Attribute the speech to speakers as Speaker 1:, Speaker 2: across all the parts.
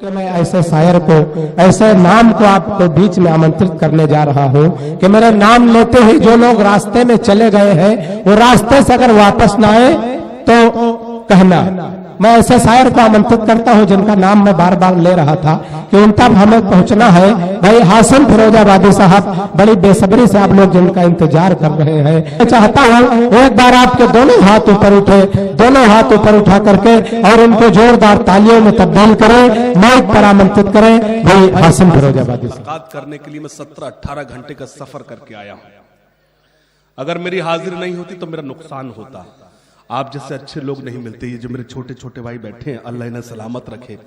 Speaker 1: कि मैं ऐसे शायर को, ऐसे नाम को आपके बीच में आमंत्रित करने जा रहा हूं कि मेरे नाम लेते ही जो लोग रास्ते में चले गए हैं वो रास्ते से अगर वापस ना आए तो कहना। मैं ऐसे शायर को आमंत्रित करता हूं जिनका नाम मैं बार बार ले रहा था कि उन तक हमें पहुंचना है। भाई हासिम फिरोजाबादी साहब, बड़ी बेसब्री से आप लोग जिनका इंतजार कर रहे हैं, मैं चाहता हूं एक बार आपके दोनों हाथ ऊपर उठे, दोनों हाथ ऊपर उठा करके और उनको जोरदार तालियों में तब्दील करें, माइक पर आमंत्रित करें भाई हासिम फिरोजाबादी साहब।
Speaker 2: मुलाकात करने के लिए मैं 17-18 घंटे का सफर करके आया हूं। अगर मेरी हाजिरी नहीं होती तो मेरा नुकसान होता। आप जैसे अच्छे लोग नहीं मिलते। ये जो मेरे छोटे छोटे भाई बैठे हैं, अल्लाह इन्हें सलामत रखे।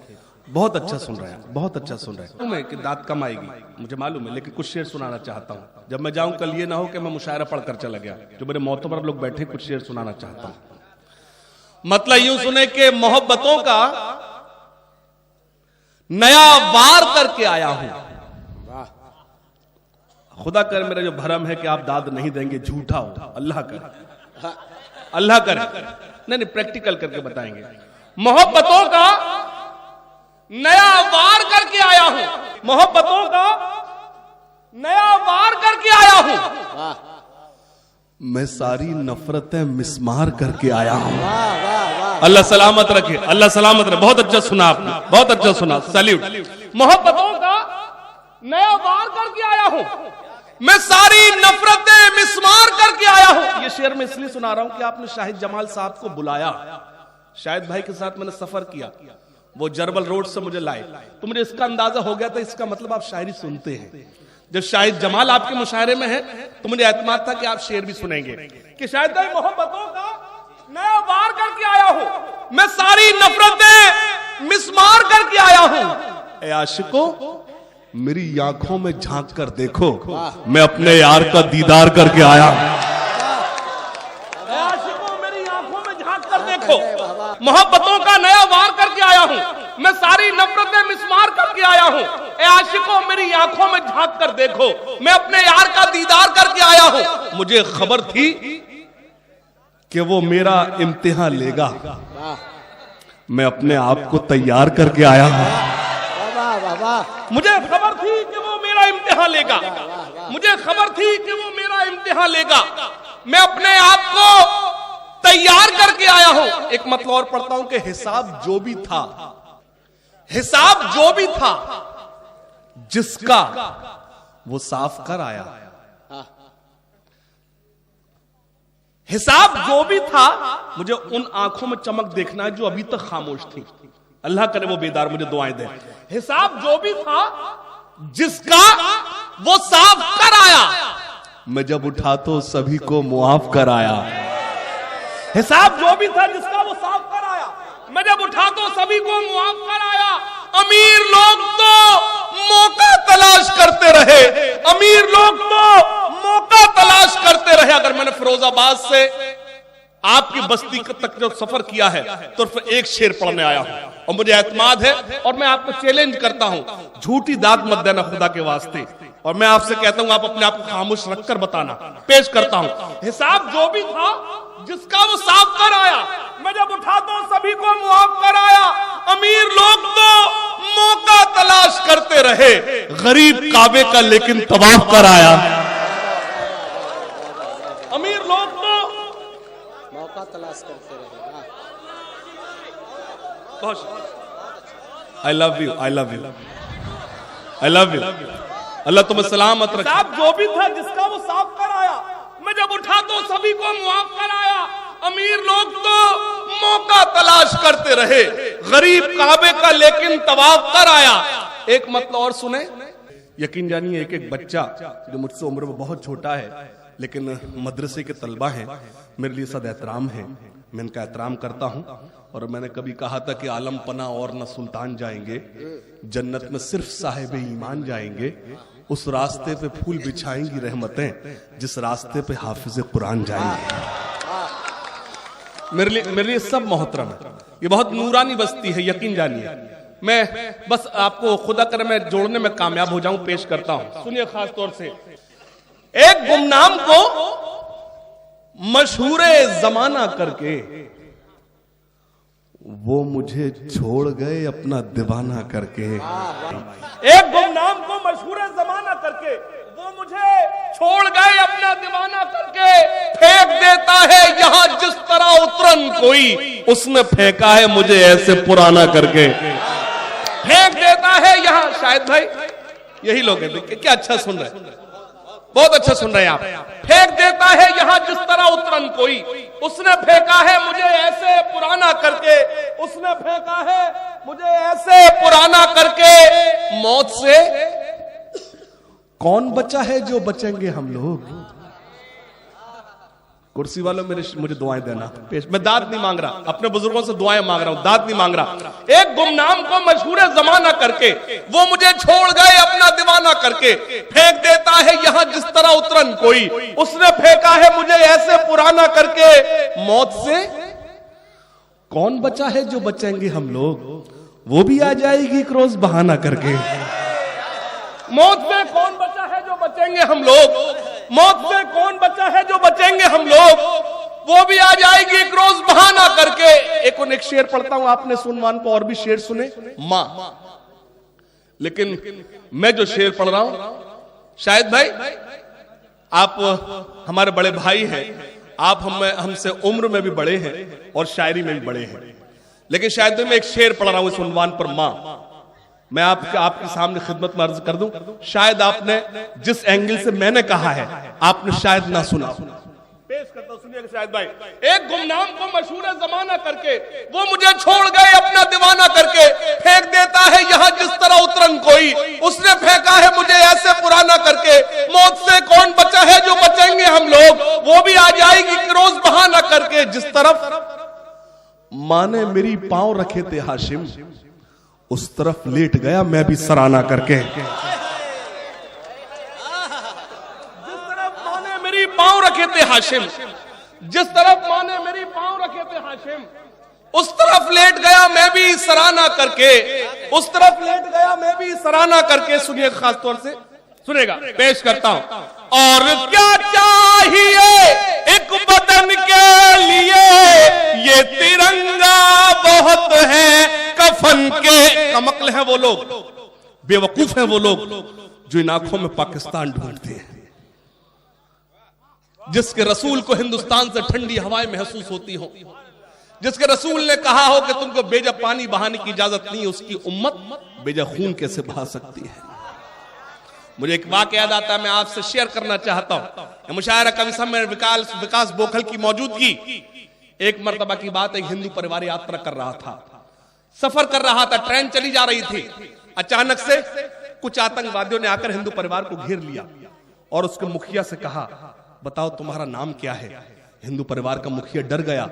Speaker 2: बहुत अच्छा सुन रहे हैं, बहुत अच्छा सुन रहे हैं। मैं कि दांत कम आएगी मुझे मालूम है, लेकिन कुछ शेर सुनाना चाहता हूं। जब मैं जाऊं कल ये ना हो कि मैं मुशायरा पढ़कर चला गया। जो मेरे मोहतबर लोग बैठे, कुछ शेर सुनाना चाहता हूं। मतलब यूं सुने कि मोहब्बतों का नया वार करके आया हूं। खुदा कर मेरा जो भरम है कि आप दाद नहीं देंगे, झूठा हो, अल्लाह कर, अल्लाह करे। नहीं, प्रैक्टिकल करके बताएंगे। मोहब्बतों का नया वार करके आया हूं, मोहब्बतों का नया वार करके आया हूं। मैं सारी नफरतें मिसमार करके आया हूं। अल्लाह सलामत रखे, अल्लाह सलामत रखे। बहुत अच्छा सुना आपने, बहुत अच्छा सुना, सैल्यूट। मोहब्बतों का नया वार करके आया हूं, मैं सारी नफरतें मिसमार करके आया हूं। ये शेर मैं इसलिए सुना रहा हूं कि आपने शाहिद जमाल साहब को बुलाया। शाहिद भाई के साथ मैंने सफर किया, वो जरबल रोड से मुझे लाए, तो मुझे इसका अंदाजा हो गया था, इसका मतलब आप शायरी सुनते हैं। जब शाहिद जमाल आपके मुशायरे में है तो मुझे एतमाद था कि आप शेर भी सुनेंगे। कि शाहिद भाई, मोहब्बतों का नया वार करके आया हूं, मैं सारी नफरतें मिसमार करके आया हूं। ए आशिकों, मेरी आंखों में झांक कर देखो, मैं अपने यार का दीदार करके आया हूं। आशिकों, मेरी आंखों में झांक कर देखो, मोहब्बतों का नया वार करके आया हूं, मैं सारी नफरतें मिसमार करके आया हूं। ए आशिकों, मेरी आंखों में झांक कर देखो, मैं अपने यार का दीदार करके आया हूं। मुझे खबर थी कि वो मेरा इम्तिहान लेगा, मैं अपने आप को तैयार करके आया हूं। मुझे खबर थी कि वो मेरा इम्तिहान लेगा, मुझे खबर थी कि वो मेरा इम्तिहान लेगा, मैं अपने आप को तैयार करके आया हूं। एक मतलब और पढ़ता हूं कि हिसाब जो भी था, हिसाब जो भी था जिसका, वो साफ कर आया। हिसाब जो भी था, मुझे उन आंखों में चमक देखना है जो अभी तक खामोश थी। अल्लाह करे वो बेदार मुझे दुआएं दे। हिसाब जो भी था जिसका, वो साफ कर आया, मैं जब उठा तो सभी को मुआफ कर आया। हिसाब जो भी था जिसका, वो साफ कर आया, मैं जब उठा तो सभी को मुआफ कर आया। अमीर लोग तो मौका तलाश करते रहे, अमीर लोग तो मौका तलाश करते रहे। अगर मैंने फिरोजाबाद से आपकी बस्ती तक जो सफर किया है तो फिर एक शेर पढ़ने आया हूं और मुझे एतमाद है और मैं आपको चैलेंज करता हूं, झूठी दाग मत देना खुदा के वास्ते। और मैं आपसे कहता हूं, आप अपने आप को खामोश रखकर बताना। पेश करता हूं, हिसाब जो भी था जिसका, वो साफ कर आया, मैं जब उठा तो सभी को मुआफ कर आया। अमीर लोग तो मौका तलाश करते रहे, गरीब काबे का लेकिन तवाफ कर आया। अमीर लोग तो मौका तलाश करते रहे। I love you, I love you, I love you. अल्लाह तुम्हें सलामत रखे। हिसाब जो भी था जिसका, वो साफ कर आया, मैं जब उठा तो सभी को मुआफ कर आया। अमीर लोग तो मौका तलाश करते रहे, गरीब काबे का लेकिन तवाफ कर आया। एक मतलब और सुने, यकीन जानिए, एक एक बच्चा जो मुझसे उम्र में बहुत छोटा है लेकिन मदरसे के तलबा हैं, मेरे लिए सद एहतराम है, मैं इनका एहतराम करता हूं। और मैंने कभी कहा था कि आलम पना और न सुल्तान जाएंगे, जन्नत में सिर्फ साहिब ईमान जाएंगे। उस रास्ते पे फूल बिछाएंगी रहमतें, जिस रास्ते पे हाफिज कुरान जाएंगे। मेरे लिए सब मोहतरम है। ये बहुत नूरानी बस्ती है, यकीन जानिए। मैं बस आपको खुदा करे मैं जोड़ने में कामयाब हो जाऊं, पेश करता हूं, सुनिए। खास तौर से एक गुमनाम को मशहूर जमाना करके वो मुझे छोड़ गए अपना दीवाना करके। एक गुमनाम को मशहूर जमाना करके, वो मुझे छोड़ गए अपना दीवाना करके। फेंक देता है यहाँ जिस तरह उतरन कोई, उसने फेंका है मुझे ऐसे पुराना करके। फेंक देता है यहाँ, शायद भाई यही लोग हैं, क्या अच्छा सुन रहे हैं, बहुत अच्छा सुन रहे हैं आप। फेंक देता है यहाँ जिस तरह उतरन कोई, उसने फेंका है मुझे ऐसे पुराना करके। उसने फेंका है मुझे ऐसे पुराना करके। मौत से कौन बचा है जो बचेंगे हम लोग। कुर्सी वालों मुझे दुआएं देना। मैं दाद नहीं मांग रहा, अपने बुजुर्गों से दुआएं मांग रहा हूं, दाद नहीं मांग रहा। एक गुमनाम को मशहूर जमाना करके, वो मुझे छोड़ गए अपना दीवाना करके। फेंक देता है यहाँ जिस तरह उतरन कोई, उसने फेंका है मुझे ऐसे पुराना करके। मौत से कौन बचा है जो बचेंगे हम लोग, वो भी आ जाएगी एक रोज बहाना करके। मौत से कौन बचा है जो बचेंगे हम लोग, मौत से कौन बचा है जो बचेंगे हम लोग, वो भी आ जाएगी एक रोज बहाना करके। एक शेर पढ़ता हूं, आपने सुनवान को और भी शेर सुने मां, लेकिन मैं जो शेर पढ़ रहा हूं, शायद भाई आप हमारे बड़े भाई हैं, आप हमसे उम्र में भी बड़े हैं और शायरी में भी बड़े हैं, लेकिन शायद मैं एक शेर पढ़ रहा हूं इस उन्वान पर मां। मैं आपके सामने खिदमत में अर्ज कर दूं, शायद आपने जिस एंगल से मैंने कहा है आपने शायद ना सुना। पेश करता हूं, सुनिएगा शायद भाई। एक गुमनाम को मशहूर जमाना करके, वो मुझे छोड़ गए अपना दीवाना करके। फेंक देता है यहाँ जिस तरह उतरन कोई, उसने फेंका है मुझे ऐसे पुराना करके। मौत से कौन बचा है जो बचेंगे हम लोग, वो भी आ जाएगी रोज बहाना करके। जिस तरफ मां ने मेरी पांव रखे थे हाशिम, उस तरफ लेट गया मैं भी सराहना करके। जिस तरफ मां ने मेरी पांव रखे थे हाशिम, जिस तरफ मां ने मेरी पांव रखे थे हाशिम, उस तरफ लेट गया मैं भी सराहना करके। उस तरफ लेट गया मैं भी सराहना करके। सुनिए, खास तौर से सुनेगा, पेश करता हूं। और क्या चाहिए एक बदन के लिए, ये तिरंगा बहुत है कफन के। कमकल हैं वो लोग, बेवकूफ हैं वो लोग जो इन आंखों में पाकिस्तान ढूंढते हैं, जिसके रसूल को हिंदुस्तान से ठंडी हवाएं महसूस होती हो, जिसके रसूल ने कहा हो कि तुमको बेजा पानी बहाने की इजाजत नहीं, उसकी उम्मत बेजा खून कैसे बहा सकती है। मुझे एक वाक़या याद आता है, मैं आपसे शेयर करना चाहता हूं। मुशायरा कवि सम्मेलन विकास बोखल की मौजूदगी। एक मर्तबा की बात, एक हिंदू परिवार यात्रा कर रहा था, सफर कर रहा था, ट्रेन चली जा रही थी। अचानक से कुछ आतंकवादियों ने आकर हिंदू परिवार को घेर लिया और उसके मुखिया से कहा, बताओ तुम्हारा नाम क्या है। हिंदू परिवार का मुखिया डर गया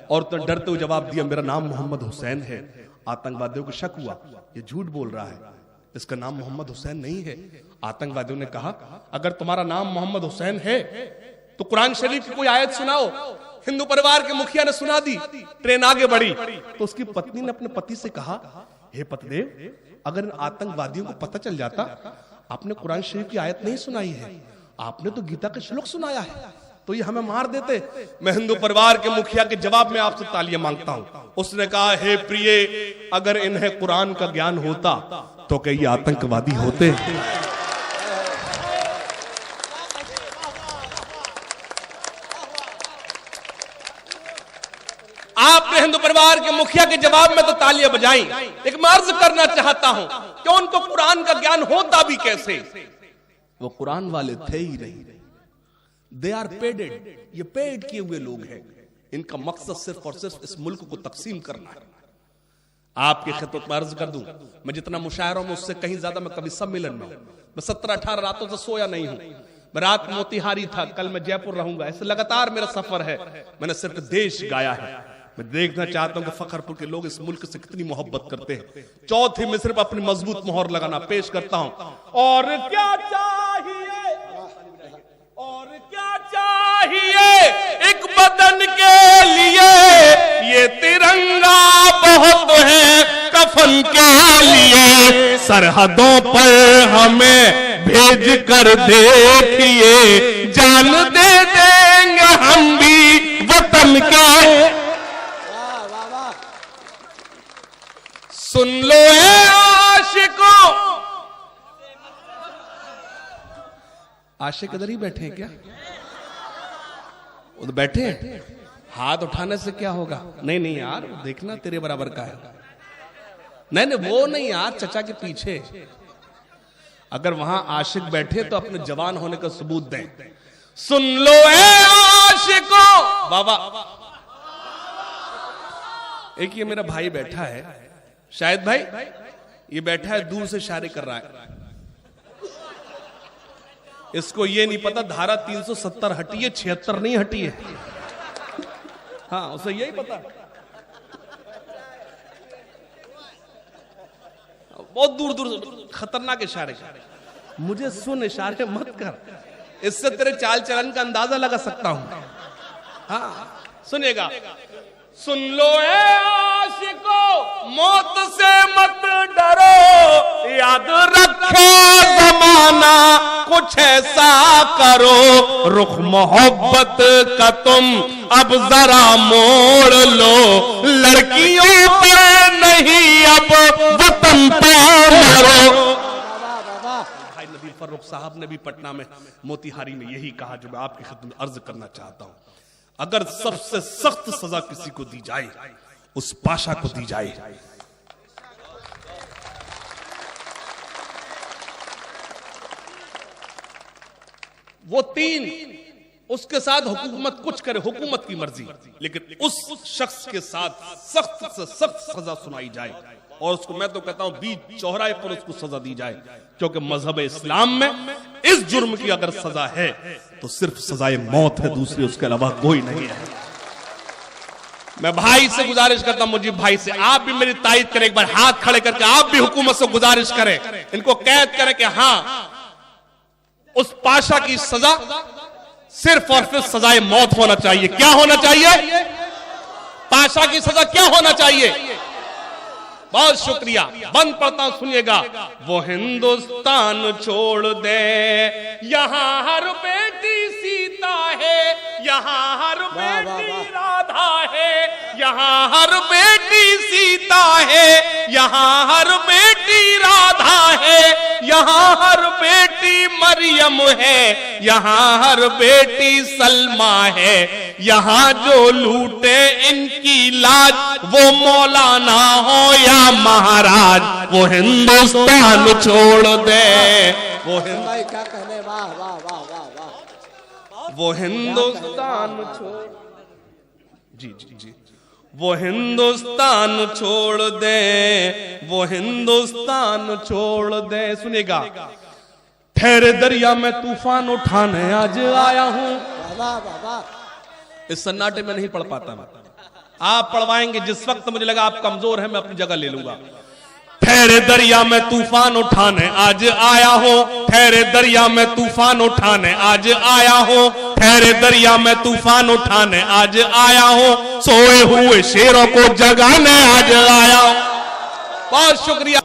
Speaker 2: और तो डरते हुए जवाब दिया, मेरा नाम मोहम्मद हुसैन है। आतंकवादियों को शक हुआ, ये झूठ बोल रहा है, इसका नाम मोहम्मद हुसैन नहीं है। आतंकवादियों ने कहा, अगर तुम्हारा नाम मोहम्मद हुसैन है तो कुरान शरीफ की कोई आयत सुनाओ। हिंदू परिवार के मुखिया ने सुना दी। ट्रेन आगे बढ़ी तो उसकी पत्नी ने अपने पति से कहा, हे पतिदेव, अगर इन आतंकवादियों को पता चल जाता आपने कुरान शरीफ की आयत नहीं सुनाई है, आपने तो गीता का श्लोक सुनाया है, तो ये हमें मार देते। मैं हिंदू परिवार के मुखिया के जवाब में आपसे तालियां मांगता हूं। उसने कहा, हे प्रिय, अगर इन्हें कुरान का ज्ञान होता तो क्या ये आतंकवादी होते। आपने हिंदू परिवार के मुखिया के जवाब में तो तालियां बजाई, लेकिन मैं अर्ज करना चाहता हूं कि उनको कुरान का ज्ञान होता भी कैसे। वो कुरान वाले थे ही नहीं, दे आर पेडेड, ये पेड किए हुए लोग हैं। इनका मकसद सिर्फ और सिर्फ इस मुल्क को तकसीम करना है। आपकी खिदमत में अर्ज कर दूं, मैं जितना मुशायरों में उससे कहीं ज्यादा मैं कभी सम्मेलन में, मैं 17-18 रातों से सोया नहीं हूं। मैं रात मोतिहारी था, कल मैं जयपुर रहूंगा, ऐसे लगातार मेरा सफर है। मैंने सिर्फ देश गाया है। मैं देखना चाहता हूं कि फखरपुर के लोग इस मुल्क से कितनी मोहब्बत करते हैं। चौथी में सिर्फ अपनी मजबूत मोहर लगाना। पेश करता हूं, और क्या चाहिए, और क्या चाहिए एक बदन के लिए, ये तिरंगा बहुत है कफन के लिए। सरहदों पर हमें भेज कर देखिए, जान दे देंगे हम भी वतन के। सुन लो ए आशिकों। आशिक इधर ही बैठे हैं क्या? वो तो बैठे हैं, हाथ उठाने से क्या होगा? नहीं नहीं यार, देखना तेरे बराबर का है। नहीं नहीं वो नहीं यार, चचा के पीछे अगर वहां आशिक बैठे तो अपने जवान होने का सबूत दें। सुन लो ए आशिकों। बाबा एक ये मेरा भाई बैठा है, शायद भाई ये बैठा है दूर से इशारे कर रहा है। इसको ये नहीं पता धारा 370 हटी है, 76 नहीं हटी है। हाँ उसे यही पता। बहुत दूर दूर खतरनाक इशारे। मुझे सुन, इशारे मत कर, इससे तेरे चाल चलन का अंदाजा लगा सकता हूं। हाँ सुनिएगा। सुन लो ए आशिकों, मौत से मत डरो, याद रखो जमाना कुछ ऐसा करो, रुख मोहब्बत का तुम अब जरा मोड़ लो, लड़कियों पर नहीं अब वतन पर मरो। भाई नबी फर्रुख साहब ने भी पटना में मोतिहारी में यही कहा जो मैं आपकी खिदमत में अर्ज करना चाहता हूं। अगर सबसे सख्त सजा किसी को दी जाए, उस पाशा को दी जाए। वो तीन, उसके साथ हुकूमत कुछ करे, हुकूमत की मर्जी, लेकिन उस शख्स के साथ सख्त से सख्त सजा सुनाई जाए, और उसको मैं तो कहता हूं बीच चौराहे पर उसको सजा दी जाए। क्योंकि मजहब इस्लाम में इस जुर्म की अगर सजा है तो सिर्फ सजाए मौत है, दूसरी उसके अलावा कोई नहीं है। मैं भाई से गुजारिश करता हूं, मुजीब भाई से, आप भी मेरी तायद करें, एक बार हाथ खड़े करके आप भी हुकूमत से गुजारिश करें, इनको कैद करें कि हां उस पाशा की सजा सिर्फ और सिर्फ सजाए मौत होना चाहिए। क्या होना चाहिए? पाशा की सजा क्या होना चाहिए? बहुत शुक्रिया। बंद पढ़ता हूं, सुनिएगा। वो हिंदुस्तान छोड़ दे, यहां हर बेटी सीता है, यहां हर बेटी राधा है, यहां हर बेटी सीता है, यहां हर बेटी राधा है, यहां हर बेटी मरियम है, यहां हर बेटी सलमा है, यहां जो लूटे इनकी लाज वो मौलाना हो या महाराज, वो हिंदुस्तान छोड़ दे। वो क्या कहने, वाह वाह वाह वाह वाह। वो हिंदुस्तान छोड़, जी जी जी, वो हिंदुस्तान छोड़ दे, वो हिंदुस्तान छोड़ दे। सुनिएगा। ठहरे दरिया में तूफान उठाने आज आया हूं। इस सन्नाटे में नहीं पढ़ पाता मैं, आप पढ़वाएंगे। जिस वक्त मुझे लगा आप कमजोर हैं, मैं अपनी जगह ले लूंगा। ठहरे दरिया में तूफान उठाने आज आया हूं, ठहरे दरिया में तूफान उठाने आज आया हूं, ठहरे दरिया में तूफान उठाने आज आया हूं, सोए हुए शेरों को जगाने आज आया हूं। बहुत शुक्रिया।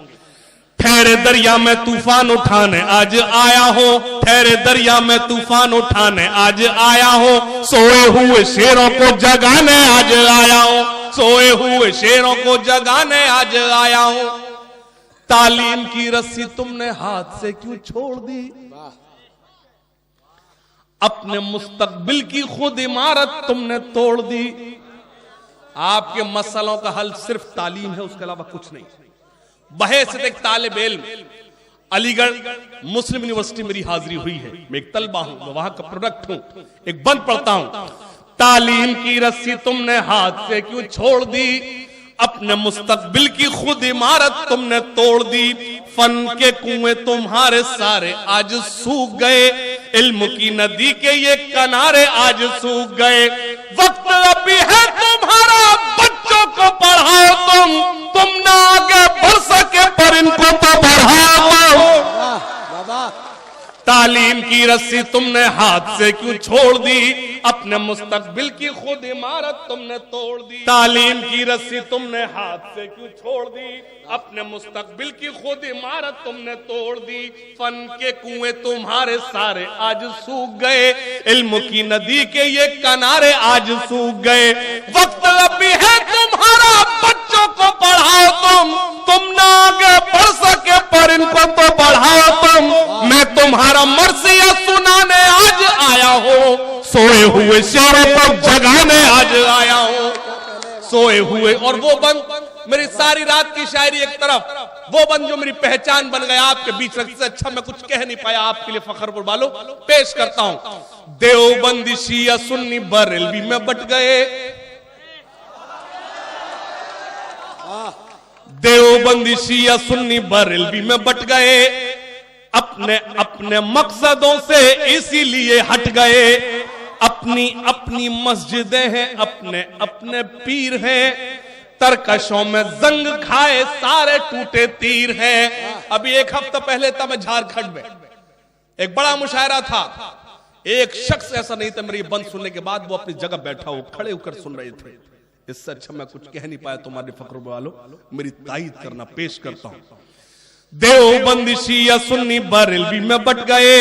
Speaker 2: ठहरे दरिया में तूफान उठाने आज आया हूं, ठहरे दरिया में तूफान उठाने आज आया हूं, सोए हुए शेरों को जगाने आज आया हूं, सोए हुए शेरों को जगाने आज आया हूं। तालीम की रस्सी तुमने हाथ से क्यों छोड़ दी, अपने मुस्तकबिल की खुद इमारत तुमने तोड़ दी। आपके मसलों का हल सिर्फ तालीम है, उसके अलावा कुछ नहीं। बहैसियत एक तालिब इल्म, अलीगढ़ मुस्लिम यूनिवर्सिटी मेरी हाजिरी हुई है, मैं एक तलबा हूं, मैं वहां का प्रोडक्ट हूं। एक बंद पढ़ता हूं। तालीम की रस्सी तुमने हाथ से क्यों छोड़ दी, अपने मुस्तकबिल की खुद इमारत तुमने तोड़ दी। फन के कुएं तुम्हारे सारे आज सूख गए, इल्म की नदी के ये किनारे आज सूख गए। वक्त अभी है तुम्हारा, बच्चों को पढ़ाओ तुम ना आगे बढ़ सके पर इनको तो बढ़ाओ। तालीम की रस्सी तुमने हाथ से क्यों छोड़ दी, अपने मुस्तकबिल की खुद इमारत तुमने तोड़ दी। तालीम की रस्सी तुमने हाथ से क्यों छोड़ दी, अपने मुस्तकबिल की खुद इमारत तुमने तोड़ दी। फन के कुएं तुम्हारे सारे आज सूख गए, इल्म की नदी के ये किनारे आज सूख गए। वक्त अभी है तुम्हारा, बच्चों को पढ़ाओ तुम ना आगे बढ़ सके पर इनको तो बढ़ाओ तुम। मैं तुम्हारा मर्सिया सुनाने आज आया हूं, सोए हुए शेरों को जगाने आज आया हूं, सोए हुए। और वो बंद मेरी सारी रात की शायरी एक तरफ, वो बंद जो मेरी पहचान बन गया आपके बीच रखने से अच्छा मैं कुछ कह नहीं पाया आपके लिए फखर वालों, पेश करता हूं। देवबंदी शिया सुन्नी बरेलवी में बट गए, देवबंदी शिया सुन्नी बरेलवी में बट गए, अपने अपने मकसदों से इसीलिए हट गए। अपनी अपनी मस्जिदें हैं, अपने अपने पीर हैं, तरकशों में जंग खाए सारे टूटे तीर हैं। अभी एक हफ्ता पहले था मैं झारखंड में, एक बड़ा मुशायरा था, एक शख्स ऐसा नहीं था मेरी बंद सुनने के बाद वो अपनी जगह बैठा हो खड़े होकर सुन रहे थे। इससे अच्छा मैं कुछ कह नहीं पाया, तुम्हारे फख्र वालों मेरी तायीद करना, पेश करता हूं। देवबंदी शिया सुन्नी बरेलवी में बट गए,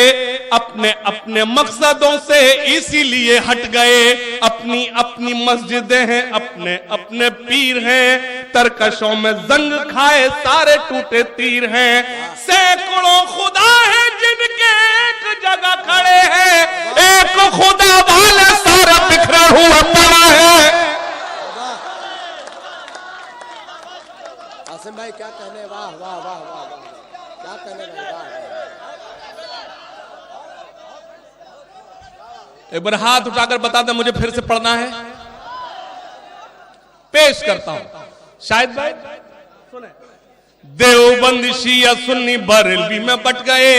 Speaker 2: अपने अपने मकसदों से इसीलिए हट गए। अपनी अपनी मस्जिदें हैं, अपने अपने पीर हैं, तरकशों में जंग खाए सारे टूटे तीर हैं। सैकड़ों खुदा हैं जिनके एक जगह खड़े हैं, एक खुदा वाले सारे बिखरे हुए पड़ा है।
Speaker 3: आसिम भाई क्या कहने, वाह वाह वाह वाह, क्या कहने भाई, वाह।
Speaker 2: एक बार हाथ उठाकर बता दे मुझे फिर से पढ़ना है, पेश करता हूं शायद भाई सुने। देवबंदी शिया सुन्नी बरेलवी में बट गए,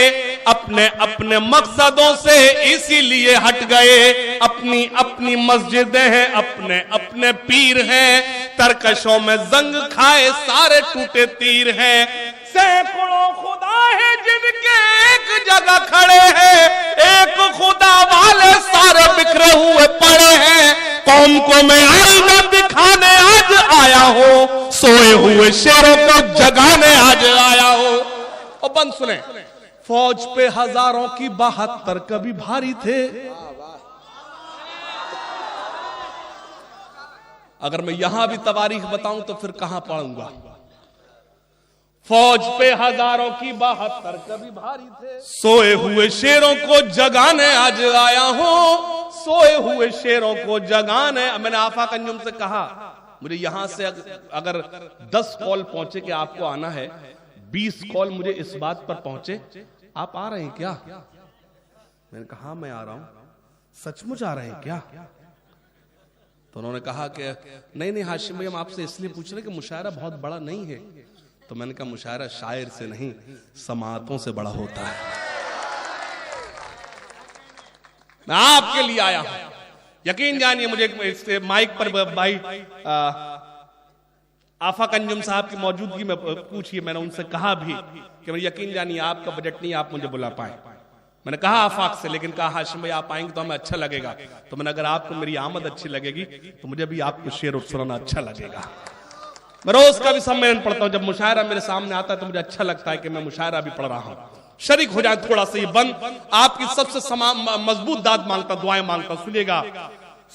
Speaker 2: अपने अपने मकसदों से इसीलिए हट गए। अपनी अपनी मस्जिदें हैं, अपने अपने पीर हैं, तरकशों में जंग खाए सारे टूटे तीर हैं। सैकड़ों खुदा है जिनके एक जगह खड़े हैं, एक खुदा वाले सारे बिखरे हुए पड़े हैं। कौम को मैं आईना दिखाने आज आया हूं, सोए हुए शेरों को जगाने आज आया हूं। और बंद सुने, फौज पे हजारों की 72 कभी भारी थे। अगर मैं यहां भी तवारीख बताऊं तो फिर कहां पढ़ूंगा। फौज पे हजारों की 72 कभी भारी थे, सोए हुए शेरों को जगाने आज आया हूं, सोए हुए शेरों को जगाने। मैंने आफाक अंजुम से कहा मुझे यहां से अगर 10 कॉल पहुंचे कि आपको आना है, 20 कॉल मुझे इस बात पर पहुंचे आप आ रहे हैं क्या। मैंने कहा हाँ मैं आ रहा हूं, सचमुच आ रहे हैं क्या। तो उन्होंने कहा कि नहीं नहीं हाशिम भाई हम आपसे इसलिए पूछ रहे कि मुशायरा बहुत बड़ा नहीं है। तो मैंने कहा मुशायरा शायर से नहीं समातों से बड़ा होता है। मैं आपके लिए आया हूं, यकीन जानिए। मुझे इससे माइक पर भाई आफाक अंजुम साहब की मौजूदगी में पूछिए, मैंने उनसे कहा भी कि मैं यकीन जानिए आपका बजट नहीं, आप मुझे बुला पाए। मैंने कहा आफाक से, लेकिन कहा हाशिम भाई आप आएंगे तो हमें अच्छा लगेगा। तो मैंने अगर आपको मेरी आमद अच्छी लगेगी तो मुझे भी आपको शेर और सुनाना अच्छा लगेगा। मैं रोज का भी सम्मेलन पढ़ता हूं, जब मुशायरा मेरे सामने आता है तो मुझे अच्छा लगता है कि मैं मुशायरा भी पढ़ रहा हूं। शरीक हो जाए थोड़ा सा ये बंद, आपकी सबसे मजबूत दाद मांगता, दुआएं मांगता, सुनिएगा।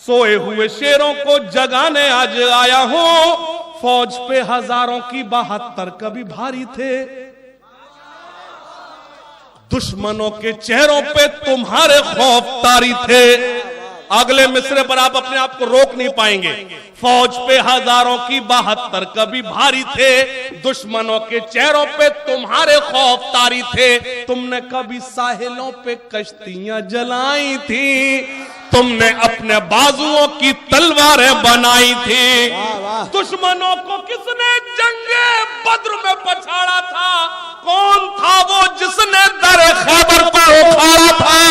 Speaker 2: सोए हुए शेरों को जगाने आज आया हूं, फौज पे हजारों की 72 कभी भारी थे। दुश्मनों के चेहरों पे तुम्हारे खौफ तारी थे। अगले मिसरे पर आप अपने आप को रोक नहीं पाएंगे। फौज पे हजारों की 72 कभी भारी थे, दुश्मनों के चेहरों पे तुम्हारे खौफ तारी थे। तुमने कभी साहिलों पे कश्तियां जलाई थी, तुमने अपने बाजुओं की तलवारें बनाई थी। दुश्मनों को किसने जंगे बद्र में पछाड़ा था, कौन था वो जिसने दर खैबर को उखाड़ा था।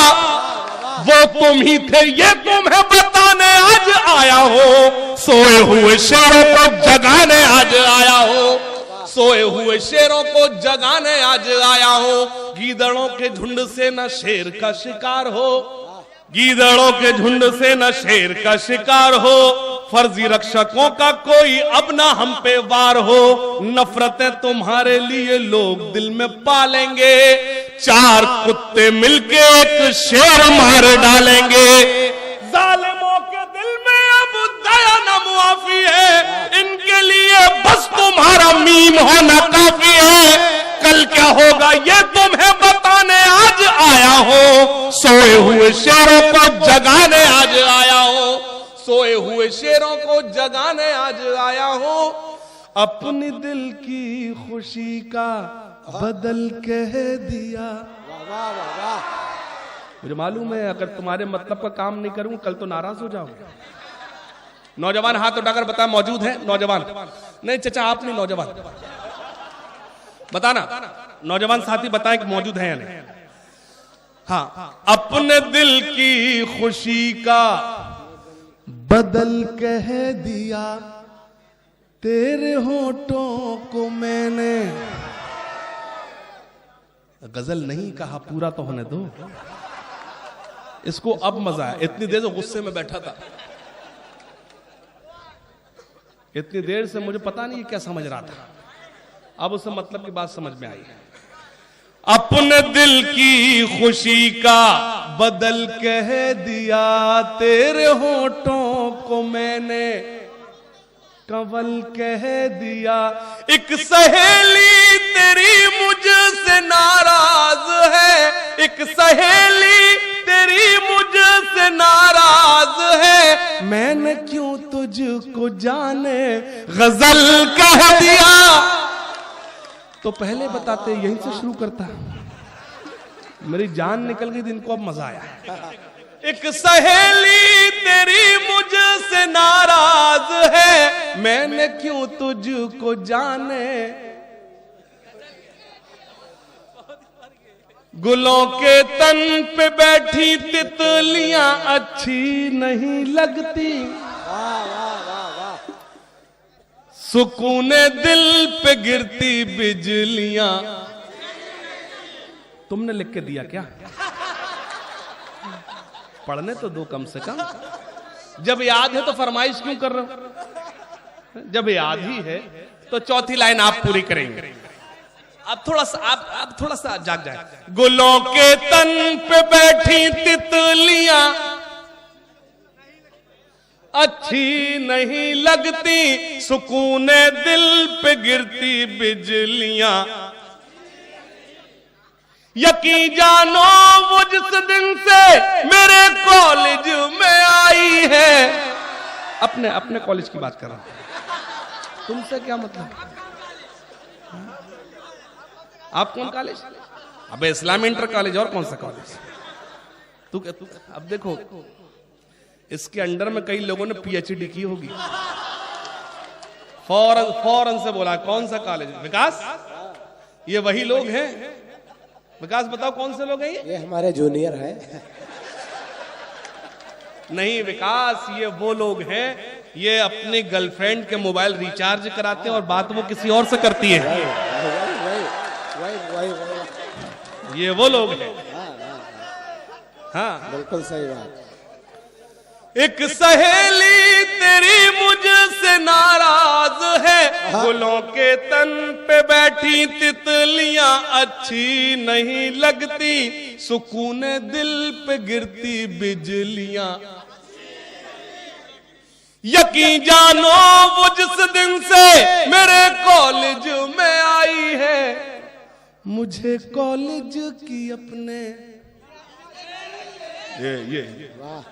Speaker 2: वो तुम ही थे, ये तुम्हें बताने आज आया हो, सोए हुए शेरों को जगाने आज आया हो, सोए हुए शेरों को जगाने आज आया हो। गीदड़ों के झुंड से न शेर का शिकार हो, गीदड़ों के झुंड से न शेर का शिकार हो। फर्जी रक्षकों का कोई अब ना हम पे वार हो, नफरतें तुम्हारे लिए लोग दिल में पालेंगे। 4 कुत्ते मिलके एक शेर मार डालेंगे। जालिमों के दिल में अब दया न मुआफी है, इनके लिए बस तुम्हारा मीम होना क्या होगा ये तुम्हें बताने आज आया हूं। सोए हुए शेरों को जगाने आज आया हूं। सोए हुए शेरों को जगाने आज आया हूं। अपनी दिल की खुशी का बदल कह दिया।
Speaker 3: वाह वाह वाह।
Speaker 2: मुझे मालूम है अगर तुम्हारे मतलब का काम नहीं करूं कल तो नाराज हो जाओगे। नौजवान हाथ उठाकर बता, मौजूद है नौजवान? नहीं चचा आप नहीं, नौजवान बताना। नौजवान साथी बताएं कि मौजूद है या नहीं। हाँ, अपने दिल की खुशी का बदल कह दिया। तेरे होठों को मैंने गजल नहीं कहा, पूरा तो होने दो। इसको अब मजा है। इतनी देर से गुस्से में बैठा था, इतनी देर से मुझे पता नहीं क्या समझ रहा था, अब उसे मतलब की बात समझ में आई है। अपने दिल की खुशी का बदल कह दिया। तेरे होठों को मैंने कंवल कह दिया। एक सहेली तेरी मुझसे नाराज है। एक सहेली तेरी मुझसे नाराज है। मैंने क्यों तुझको जाने गजल कह दिया। तो पहले बताते यहीं से शुरू करता। मेरी जान निकल गई, दिन को अब मजा आया। एक सहेली तेरी मुझसे नाराज है। मैंने क्यों तुझको जाने। गुलों के तन पे बैठी तितलियां अच्छी नहीं लगती।
Speaker 3: वाह वाह वाह वाह।
Speaker 2: सुकूने दिल पे गिरती बिजलियां। तुमने लिख के दिया क्या? पढ़ने तो दो कम से कम। जब याद है तो फरमाइश क्यों कर रहे हो? जब याद ही है तो चौथी लाइन आप पूरी करेंगे। अब थोड़ा सा आप थोड़ा सा जाग जाए। गुलों के तन पे बैठी तितलियां अच्छी नहीं लगती। सुकूने दिल पे गिरती बिजलियां। यकीन जानो वो जिस दिन से मेरे कॉलेज में आई है। अपने कॉलेज की बात कर रहा हूं, तुमसे क्या मतलब? आप कौन कॉलेज? अबे इस्लामी इंटर कॉलेज, और कौन सा कॉलेज? तू अब देखो, इसके अंडर में कई लोगों ने पीएचडी की होगी। फौरन से बोला कौन सा कॉलेज? विकास, ये वही लोग हैं? विकास बताओ कौन से लोग हैं
Speaker 3: ये हमारे जूनियर है।
Speaker 2: नहीं विकास, ये वो लोग हैं, ये अपनी गर्लफ्रेंड के मोबाइल रिचार्ज कराते हैं और बात वो किसी और से करती है।
Speaker 3: वही
Speaker 2: ये वो लोग हैं। हाँ
Speaker 3: बिल्कुल सही बात।
Speaker 2: एक सहेली तेरी मुझसे नाराज है। गुलों के तन पे बैठी तितलियां अच्छी नहीं लगती। सुकूने दिल पे गिरती बिजलियां। यकीन जानो वो जिस दिन से मेरे कॉलेज में आई है। मुझे कॉलेज की अपने ये
Speaker 3: वाह।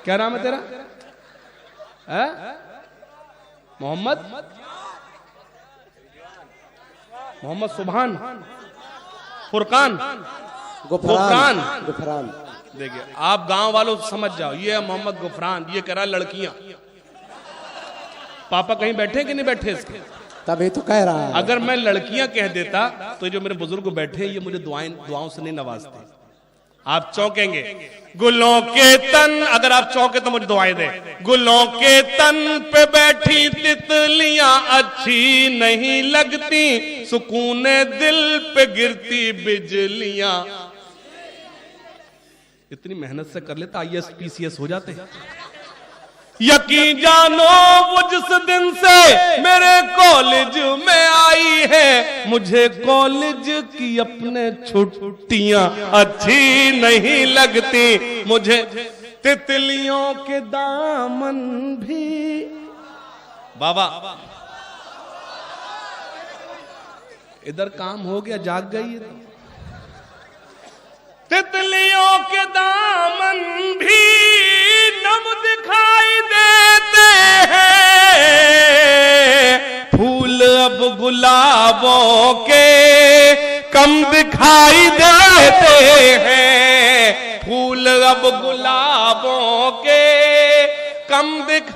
Speaker 2: क्या नाम है तेरा? मोहम्मद सुभान, फुरकान,
Speaker 3: गुफरान।
Speaker 2: देखिए आप गांव वालों समझ जाओ, ये है मोहम्मद गुफरान। ये कह रहा है लड़कियां। पापा कहीं बैठे कि नहीं बैठे इसके?
Speaker 3: तभी तो कह रहा है।
Speaker 2: अगर मैं लड़कियां कह देता तो जो मेरे बुजुर्ग बैठे ये मुझे दुआओं से नहीं नवाजते। आप चौंकेंगे। गुलों के तन, अगर आप चौंके तो मुझे दुआएं दे। गुलों के तन पे बैठी तितलियां अच्छी नहीं लगती। सुकूने दिल पे गिरती बिजलियां। इतनी मेहनत से कर लेता IAS PCS हो जाते। यकीन जानो वो जिस दिन से मेरे कॉलेज में आई है। मुझे कॉलेज की अपने छुट्टियां अच्छी नहीं लगती। मुझे तितलियों के दामन भी। बाबा इधर काम हो गया, जाग गई है। तितलियों के दामन भी नम दिखाई देते हैं, फूल अब गुलाबों के कम दिखाई देते हैं, फूल अब गुलाबों के कम दिख